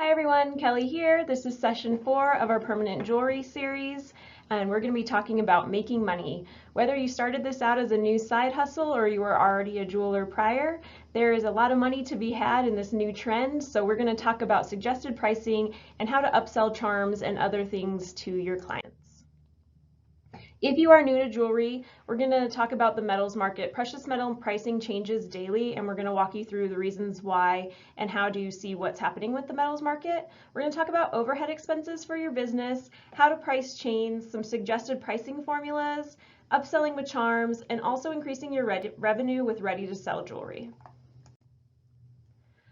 Hi everyone, Kelly here. This is session 4 of our permanent jewelry series, and we're going to be talking about making money. Whether you started this out as a new side hustle or you were already a jeweler prior, there is a lot of money to be had in this new trend, so we're going to talk about suggested pricing and how to upsell charms and other things to your clients. If you are new to jewelry, we're going to talk about the metals market. Precious metal pricing changes daily, and we're going to walk you through the reasons why and how do you see what's happening with the metals market. We're going to talk about overhead expenses for your business, how to price chains, some suggested pricing formulas, upselling with charms, and also increasing your revenue with ready-to-sell jewelry.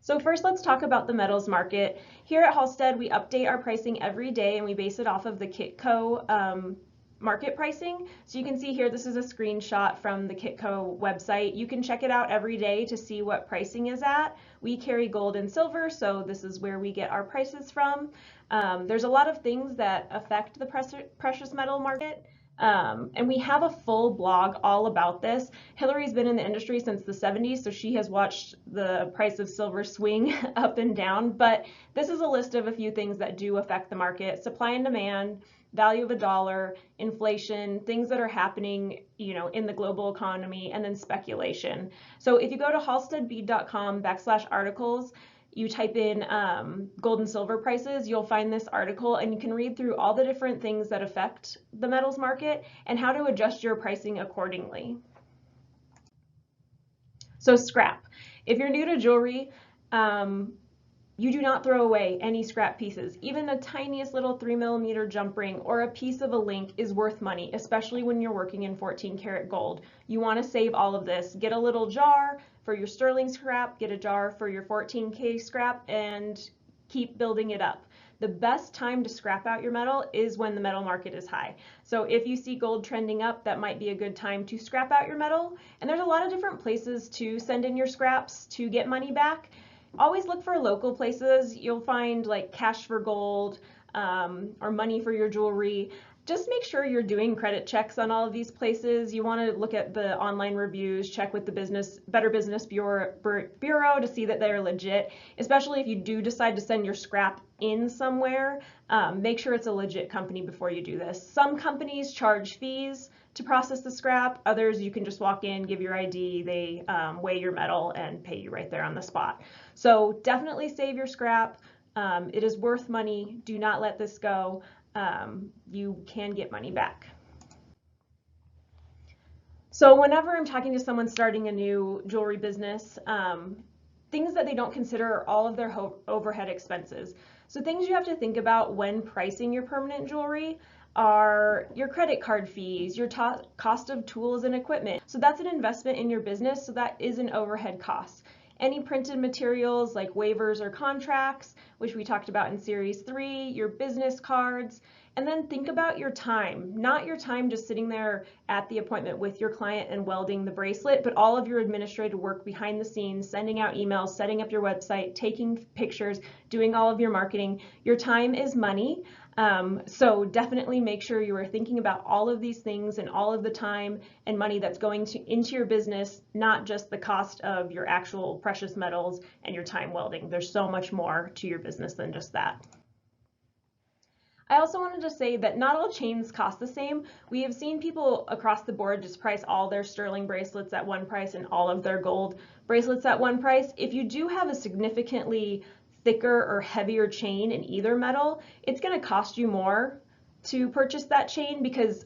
So first, let's talk about the metals market. Here at Halstead, we update our pricing every day, and we base it off of the Kitco market pricing. So you can see here, this is a screenshot from the Kitco website. You can check it out every day to see what pricing is at. We carry gold and silver, so this is where we get our prices from. There's a lot of things that affect the precious metal market. And we have a full blog all about this. Hillary's been in the industry since the 70s, so she has watched the price of silver swing up and down. But this is a list of a few things that do affect the market: supply and demand, value of a dollar, inflation, things that are happening, in the global economy, and then speculation. So if you go to halsteadbead.com/articles, you type in gold and silver prices, you'll find this article, and you can read through all the different things that affect the metals market and how to adjust your pricing accordingly. So scrap. If you're new to jewelry, you do not throw away any scrap pieces. Even the tiniest little 3mm jump ring or a piece of a link is worth money, especially when you're working in 14 karat gold. You want to save all of this. Get a little jar for your sterling scrap, get a jar for your 14K scrap, and keep building it up. The best time to scrap out your metal is when the metal market is high. So if you see gold trending up, that might be a good time to scrap out your metal. And there's a lot of different places to send in your scraps to get money back. Always look for local places. You'll find like Cash for Gold or Money for Your Jewelry. Just make sure you're doing credit checks on all of these places. You want to look at the online reviews, check with the Better Business Bureau to see that they're legit, especially if you do decide to send your scrap in somewhere. Make sure it's a legit company before you do this. Some companies charge fees to process the scrap. Others, you can just walk in, give your ID, they weigh your metal and pay you right there on the spot. So definitely save your scrap. It is worth money. Do not let this go. You can get money back. So whenever I'm talking to someone starting a new jewelry business, things that they don't consider are all of their overhead expenses. So things you have to think about when pricing your permanent jewelry are your credit card fees, your cost of tools and equipment. So that's an investment in your business, so that is an overhead cost. Any printed materials like waivers or contracts, which we talked about in series 3, your business cards, and then think about your time, not your time just sitting there at the appointment with your client and welding the bracelet, but all of your administrative work behind the scenes, sending out emails, setting up your website, taking pictures, doing all of your marketing. Your time is money. So definitely make sure you are thinking about all of these things and all of the time and money that's going into your business, not just the cost of your actual precious metals and your time welding. There's so much more to your business than just that. I also wanted to say that not all chains cost the same. We have seen people across the board just price all their sterling bracelets at one price and all of their gold bracelets at one price. If you do have a significantly thicker or heavier chain in either metal, it's going to cost you more to purchase that chain because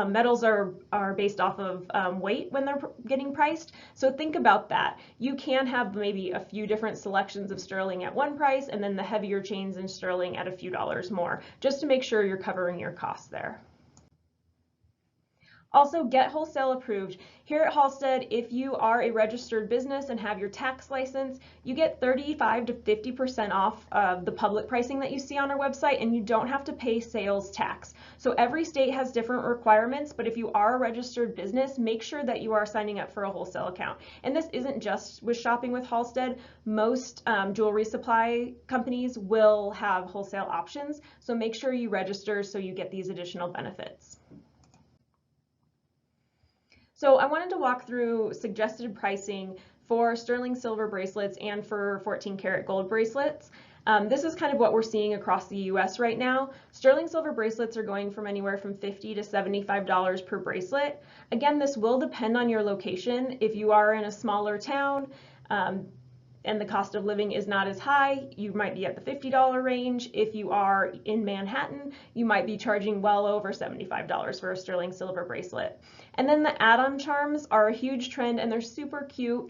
metals are based off of weight when they're getting priced. So think about that. You can have maybe a few different selections of sterling at one price and then the heavier chains in sterling at a few dollars more, just to make sure you're covering your costs there. Also, get wholesale approved. Here at Halstead, if you are a registered business and have your tax license, you get 35 to 50% off of the public pricing that you see on our website, and you don't have to pay sales tax. So every state has different requirements, but if you are a registered business, make sure that you are signing up for a wholesale account. And this isn't just with shopping with Halstead. Most jewelry supply companies will have wholesale options, so make sure you register so you get these additional benefits. So I wanted to walk through suggested pricing for sterling silver bracelets and for 14 karat gold bracelets. This is kind of what we're seeing across the US right now. Sterling silver bracelets are going from anywhere from $50 to $75 per bracelet. Again, this will depend on your location. If you are in a smaller town, and the cost of living is not as high, you might be at the $50 range. If you are in Manhattan, you might be charging well over $75 for a sterling silver bracelet. And then the add-on charms are a huge trend and they're super cute.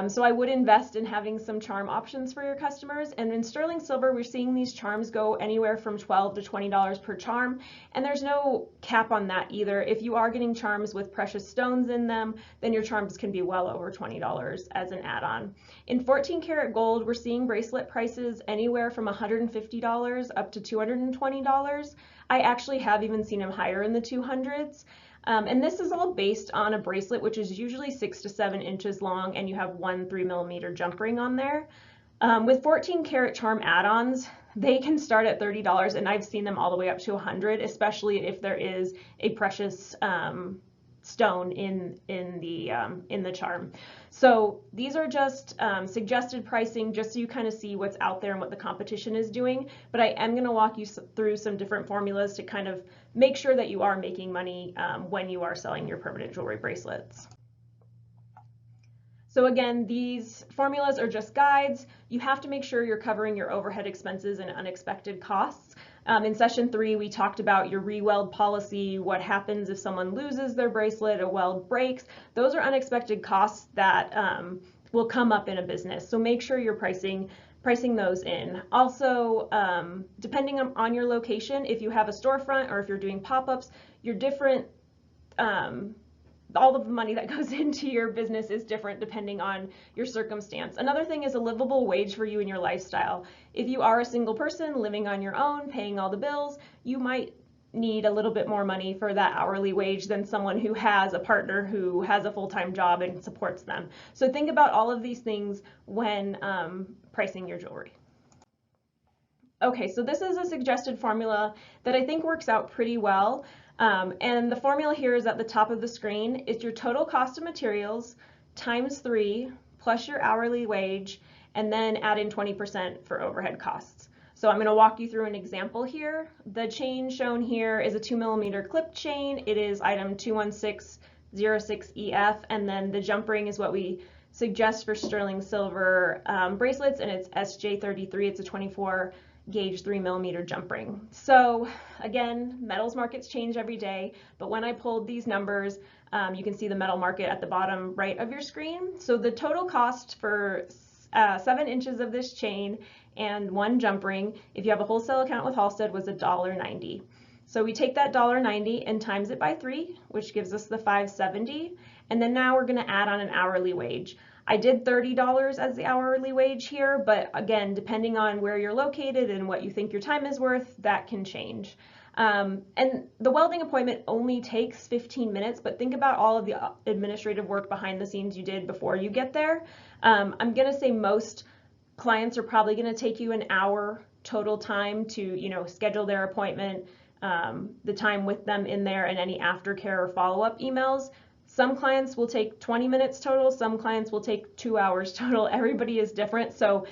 So I would invest in having some charm options for your customers. And in sterling silver, we're seeing these charms go anywhere from $12 to $20 per charm. And there's no cap on that either. If you are getting charms with precious stones in them, then your charms can be well over $20 as an add-on. In 14 karat gold, we're seeing bracelet prices anywhere from $150 up to $220. I actually have even seen them higher in the 200s. And this is all based on a bracelet, which is usually 6 to 7 inches long, and you have one 3mm jump ring on there. With 14 karat charm add-ons, they can start at $30, and I've seen them all the way up to $100, especially if there is a precious stone in the charm. So these are just suggested pricing, just so you kind of see what's out there and what the competition is doing. But I am going to walk you through some different formulas to kind of make sure that you are making money when you are selling your permanent jewelry bracelets. So again, these formulas are just guides. You have to make sure you're covering your overhead expenses and unexpected costs. In session 3, we talked about your re-weld policy, what happens if someone loses their bracelet, a weld breaks. Those are unexpected costs that will come up in a business. So make sure you're pricing those in. Also, depending on your location, if you have a storefront or if you're doing pop-ups, your different all of the money that goes into your business is different depending on your circumstance. Another thing is a livable wage for you and your lifestyle. If you are a single person living on your own, paying all the bills, you might need a little bit more money for that hourly wage than someone who has a partner who has a full-time job and supports them. So think about all of these things when pricing your jewelry. Okay, so this is a suggested formula that I think works out pretty well. And the formula here is at the top of the screen. It's your total cost of materials times 3 plus your hourly wage, and then add in 20% for overhead costs. So I'm going to walk you through an example here. The chain shown here is a 2mm clip chain. It is item 21606EF, and then the jump ring is what we suggest for sterling silver bracelets, and it's SJ33. It's a 24 gauge 3mm jump ring. So again, metals markets change every day, but when I pulled these numbers, you can see the metal market at the bottom right of your screen. So the total cost for 7 inches of this chain and 1 jump ring, if you have a wholesale account with Halstead, was $1.90. So we take that $1.90 and times it by 3, which gives us the $5.70, and then now we're going to add on an hourly wage. I did $30 as the hourly wage here, but again, depending on where you're located and what you think your time is worth, that can change. And the welding appointment only takes 15 minutes, but think about all of the administrative work behind the scenes you did before you get there. I'm going to say most clients are probably going to take you an hour total time to, schedule their appointment, the time with them in there, and any aftercare or follow-up emails. Some clients will take 20 minutes total, some clients will take 2 hours total. Everybody is different, so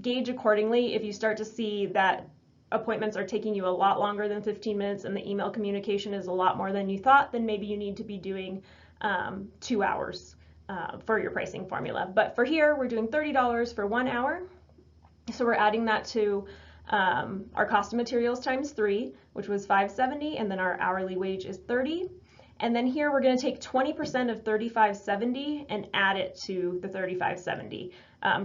gauge accordingly. If you start to see that appointments are taking you a lot longer than 15 minutes and the email communication is a lot more than you thought, then maybe you need to be doing 2 hours for your pricing formula. But for here, we're doing $30 for 1 hour. So we're adding that to our cost of materials times 3, which was $5.70, and then our hourly wage is $30. And then here we're going to take 20% of $35.70 and add it to the $35.70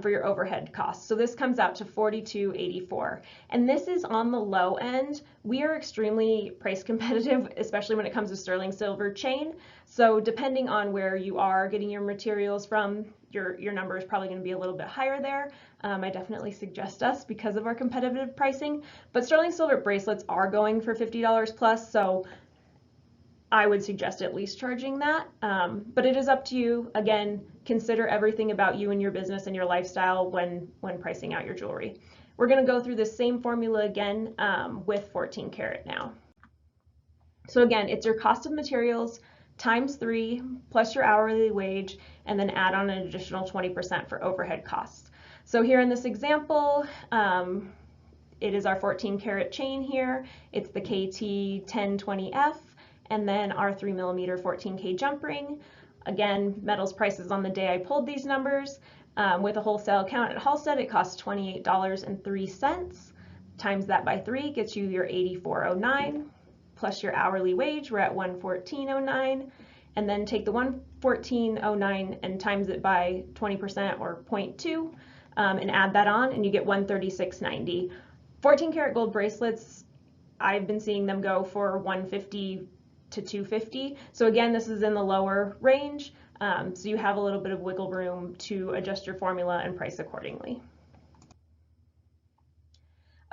for your overhead costs. So this comes out to $42.84. And this is on the low end. We are extremely price competitive, especially when it comes to sterling silver chain. So depending on where you are getting your materials from, your number is probably going to be a little bit higher there. I definitely suggest us because of our competitive pricing. But sterling silver bracelets are going for $50 plus, so I would suggest at least charging that, but it is up to you. Again, consider everything about you and your business and your lifestyle when pricing out your jewelry. We're going to go through the same formula again with 14 karat now. So again, it's your cost of materials times 3 plus your hourly wage, and then add on an additional 20% for overhead costs. So here in this example, it is our 14 karat chain here. It's the KT 1020F, and then our 3mm 14K jump ring. Again, metals prices on the day I pulled these numbers. With a wholesale account at Halstead, it costs $28.03. Times that by 3 gets you your $84.09, plus your hourly wage, we're at $114.09. And then take the $114.09 and times it by 20% or 0.2, and add that on, and you get $136.90. 14 karat gold bracelets, I've been seeing them go for $150 to $250. So again, this is in the lower range. So you have a little bit of wiggle room to adjust your formula and price accordingly.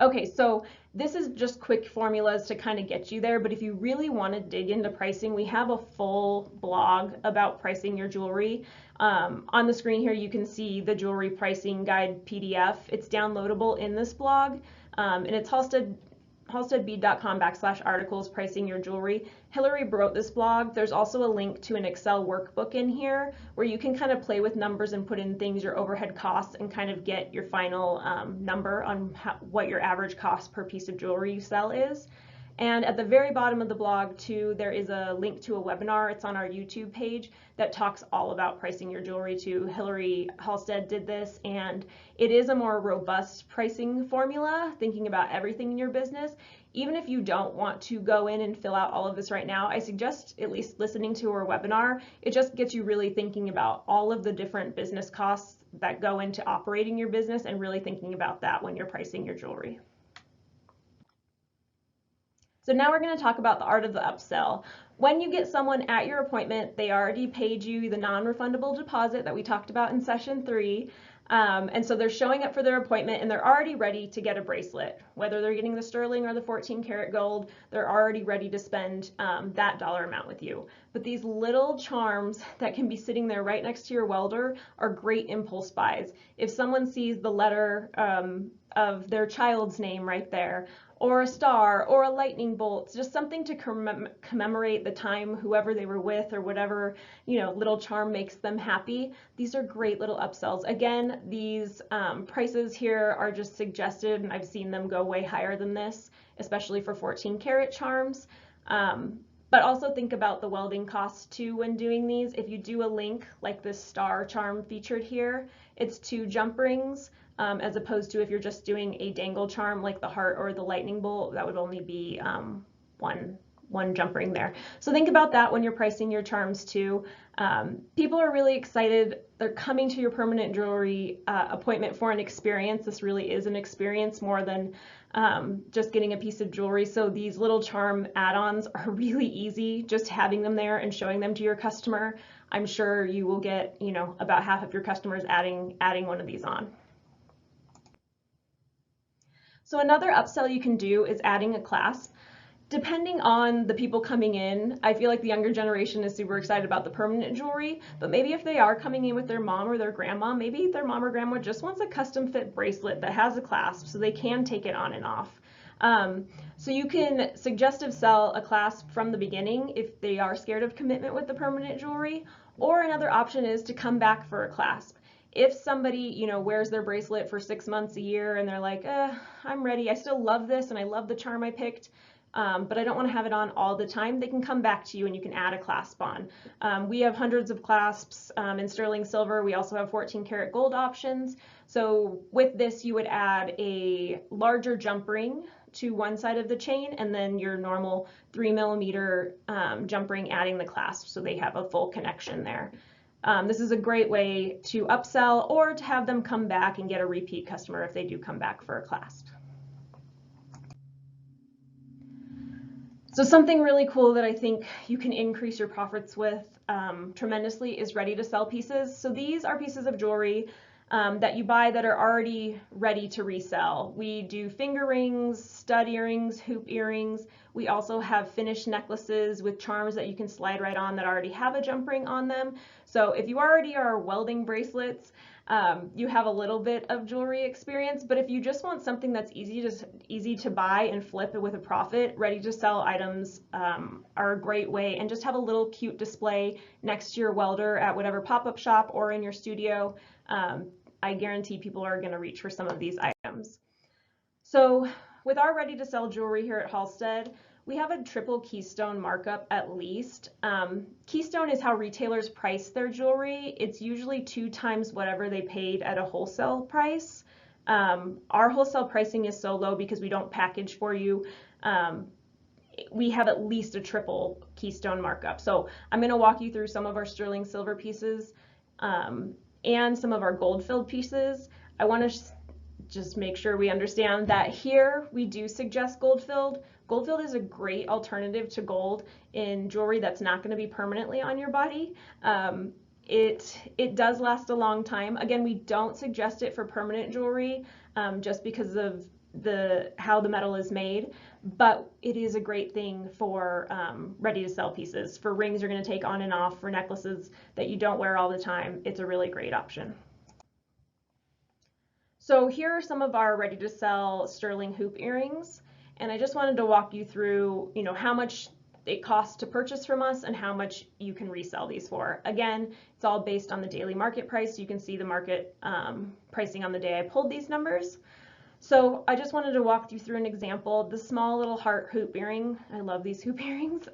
Okay, so this is just quick formulas to kind of get you there, but if you really want to dig into pricing, we have a full blog about pricing your jewelry. On the screen here, you can see the jewelry pricing guide PDF. It's downloadable in this blog, and it's halsteadbead.com/articles pricing your jewelry. Hillary wrote this blog. There's also a link to an Excel workbook in here where you can kind of play with numbers and put in things, your overhead costs, and kind of get your final number on what your average cost per piece of jewelry you sell is. And at the very bottom of the blog too, there is a link to a webinar. It's on our YouTube page that talks all about pricing your jewelry too. Hillary Halstead did this, and it is a more robust pricing formula, thinking about everything in your business. Even if you don't want to go in and fill out all of this right now, I suggest at least listening to her webinar. It just gets you really thinking about all of the different business costs that go into operating your business and really thinking about that when you're pricing your jewelry. So now we're going to talk about the art of the upsell. When you get someone at your appointment, they already paid you the non-refundable deposit that we talked about in session 3. And so they're showing up for their appointment and they're already ready to get a bracelet. Whether they're getting the sterling or the 14 karat gold, they're already ready to spend that dollar amount with you. But these little charms that can be sitting there right next to your welder are great impulse buys. If someone sees the letter of their child's name right there, or a star, or a lightning bolt, just something to commemorate the time whoever they were with or whatever, little charm makes them happy. These are great little upsells. Again, these prices here are just suggested, and I've seen them go way higher than this, especially for 14 karat charms. But also think about the welding costs too when doing these. If you do a link like this star charm featured here, it's 2 jump rings. As opposed to if you're just doing a dangle charm like the heart or the lightning bolt, that would only be one jump ring there. So think about that when you're pricing your charms too. People are really excited. They're coming to your permanent jewelry appointment for an experience. This really is an experience more than just getting a piece of jewelry. So these little charm add-ons are really easy. Just having them there and showing them to your customer. I'm sure you will get, about half of your customers adding one of these on. So another upsell you can do is adding a clasp. Depending on the people coming in, I feel like the younger generation is super excited about the permanent jewelry, but maybe if they are coming in with their mom or their grandma, maybe their mom or grandma just wants a custom fit bracelet that has a clasp so they can take it on and off. So you can suggestive sell a clasp from the beginning if they are scared of commitment with the permanent jewelry, or another option is to come back for a clasp. If somebody, wears their bracelet for 6 months, a year, and they're like, I'm ready, I still love this and I love the charm I picked, but I don't want to have it on all the time, they can come back to you and you can add a clasp on. We have hundreds of clasps in sterling silver. We also have 14 karat gold options. So with this, you would add a larger jump ring to one side of the chain and then your normal 3mm jump ring adding the clasp so they have a full connection there. This is a great way to upsell or to have them come back and get a repeat customer if they do come back for a clasp. So something really cool that I think you can increase your profits with tremendously is ready to sell pieces. So these are pieces of jewelry that you buy that are already ready to resell. We do finger rings, stud earrings, hoop earrings. We also have finished necklaces with charms that you can slide right on that already have a jump ring on them. So if you already are welding bracelets, you have a little bit of jewelry experience, but if you just want something that's easy to buy and flip it with a profit, ready to sell items are a great way, and just have a little cute display next to your welder at whatever pop-up shop or in your studio. I guarantee people are going to reach for some of these items. So with our ready to sell jewelry here at Halstead, we have a triple keystone markup at least. Keystone is how retailers price their jewelry. It's usually 2 times whatever they paid at a wholesale price. Our wholesale pricing is so low because we don't package for you. We have at least a triple keystone markup. So I'm going to walk you through some of our sterling silver pieces and some of our gold filled pieces. I want to just make sure we understand that here we do suggest gold filled. Gold filled is a great alternative to gold in jewelry that's not going to be permanently on your body. It does last a long time. Again, we don't suggest it for permanent jewelry just because of how the metal is made, but it is a great thing for ready to sell pieces. For rings you're going to take on and off, for necklaces that you don't wear all the time, it's a really great option. So here are some of our ready to sell sterling hoop earrings, and I just wanted to walk you through, how much it costs to purchase from us and how much you can resell these for. Again, it's all based on the daily market price. You can see the market pricing on the day I pulled these numbers. So I just wanted to walk you through an example. The small little heart hoop earring. I love these hoop earrings.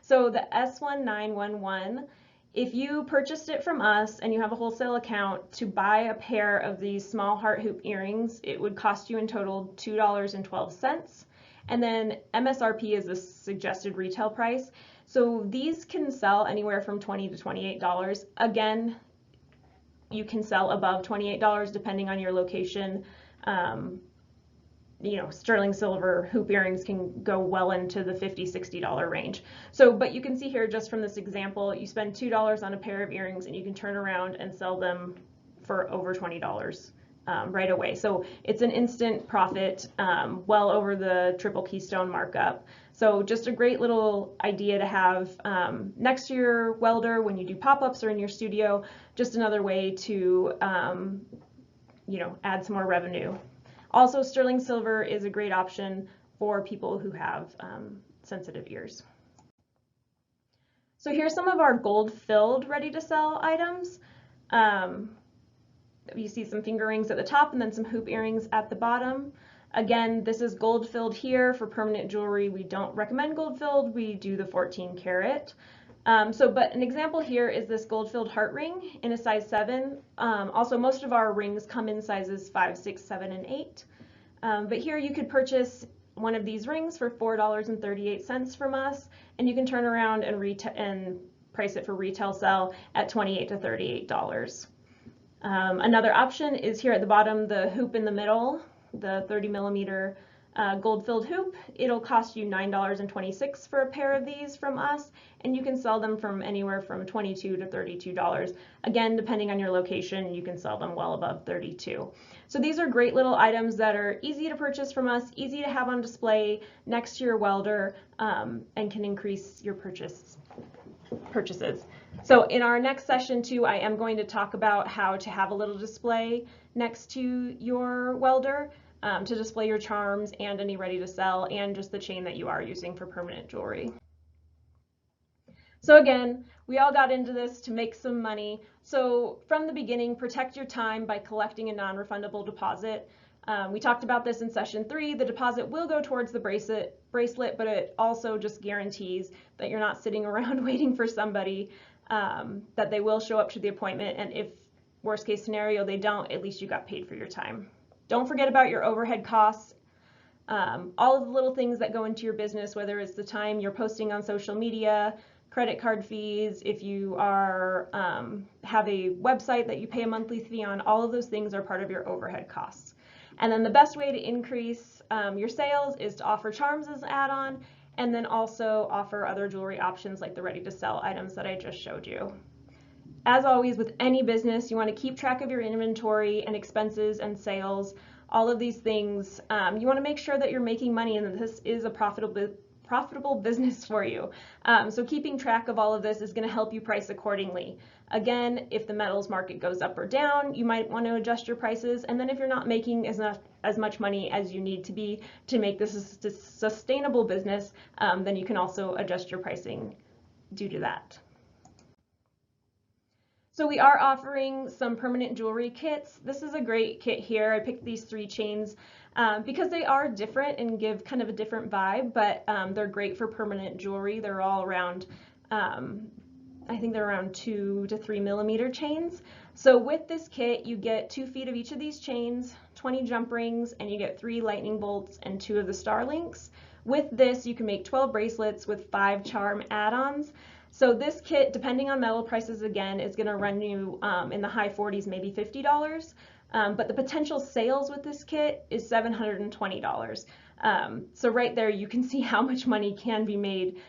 So the S1911. If you purchased it from us and you have a wholesale account, to buy a pair of these small heart hoop earrings, it would cost you in total $2.12. And then MSRP is the suggested retail price. So these can sell anywhere from $20 to $28. Again, you can sell above $28 depending on your location. Sterling silver hoop earrings can go well into the $50, $60 range. So, but you can see here just from this example, you spend $2 on a pair of earrings and you can turn around and sell them for over $20 right away. So it's an instant profit, well over the triple keystone markup. So just a great little idea to have next to your welder when you do pop-ups or in your studio, just another way to add some more revenue. Also, sterling silver is a great option for people who have sensitive ears. So here's some of our gold filled ready to sell items. You see some finger rings at the top and then some hoop earrings at the bottom. Again, this is gold filled here. For permanent jewelry, we don't recommend gold filled. We do the 14 karat. But an example here is this gold-filled heart ring in a size 7. Also, most of our rings come in sizes 5, 6, 7, and 8. But here you could purchase one of these rings for $4.38 from us, and you can turn around and price it for retail sell at $28 to $38. Another option is here at the bottom, the hoop in the middle, the 30 millimeter gold-filled hoop. It'll cost you $9.26 for a pair of these from us, and you can sell them from anywhere from $22 to $32. Again, depending on your location, you can sell them well above $32. So these are great little items that are easy to purchase from us, easy to have on display next to your welder, and can increase your purchases. So in our next session too, I am going to talk about how to have a little display next to your welder to display your charms and any ready to sell and just the chain that you are using for permanent jewelry. So again, we all got into this to make some money. So from the beginning, protect your time by collecting a non-refundable deposit. We talked about this in session 3. The deposit will go towards the bracelet, but it also just guarantees that you're not sitting around waiting for somebody, that they will show up to the appointment, and if worst case scenario they don't, at least you got paid for your time. Don't forget about your overhead costs. All of the little things that go into your business, whether it's the time you're posting on social media, credit card fees, if you are have a website that you pay a monthly fee on, all of those things are part of your overhead costs. And then the best way to increase your sales is to offer charms as an add-on, and then also offer other jewelry options like the ready to sell items that I just showed you. As always, with any business, you want to keep track of your inventory and expenses and sales, all of these things. You want to make sure that you're making money and that this is a profitable business for you. So keeping track of all of this is going to help you price accordingly. Again, if the metals market goes up or down, you might want to adjust your prices. And then if you're not making as much money as you need to be to make this a sustainable business, then you can also adjust your pricing due to that. So we are offering some permanent jewelry kits. This is a great kit here. I picked these 3 chains because they are different and give kind of a different vibe, but they're great for permanent jewelry. They're all around, I think they're around 2 to 3 millimeter chains. So with this kit, you get 2 feet of each of these chains, 20 jump rings, and you get 3 lightning bolts and 2 of the star links. With this, you can make 12 bracelets with 5 charm add-ons. So this kit, depending on metal prices again, is going to run you in the high 40s, maybe $50. But the potential sales with this kit is $720. So right there, you can see how much money can be made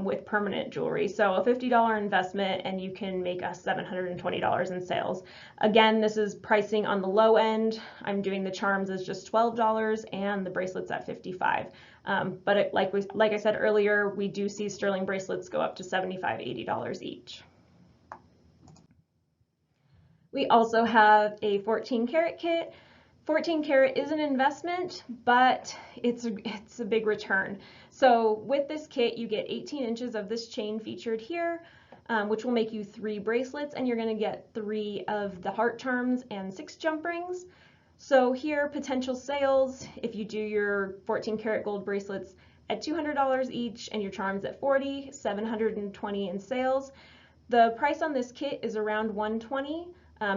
with permanent jewelry. So a $50 investment and you can make us $720 in sales. Again, this is pricing on the low end. I'm doing the charms as just $12 and the bracelets at $55. But like I said earlier, we do see sterling bracelets go up to $75, $80 each. We also have a 14 karat kit. 14 karat is an investment, but it's a big return. So with this kit, you get 18 inches of this chain featured here, which will make you 3 bracelets, and you're going to get 3 of the heart charms and 6 jump rings. So here, potential sales, if you do your 14 karat gold bracelets at $200 each and your charms at $40, $720 in sales. The price on this kit is around $120,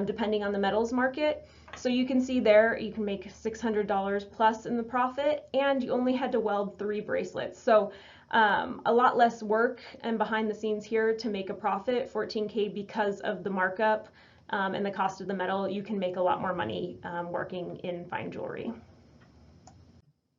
depending on the metals market. So you can see there, you can make $600 plus in the profit, and you only had to weld 3 bracelets. So a lot less work and behind the scenes here to make a profit, 14K, because of the markup and the cost of the metal. You can make a lot more money working in fine jewelry.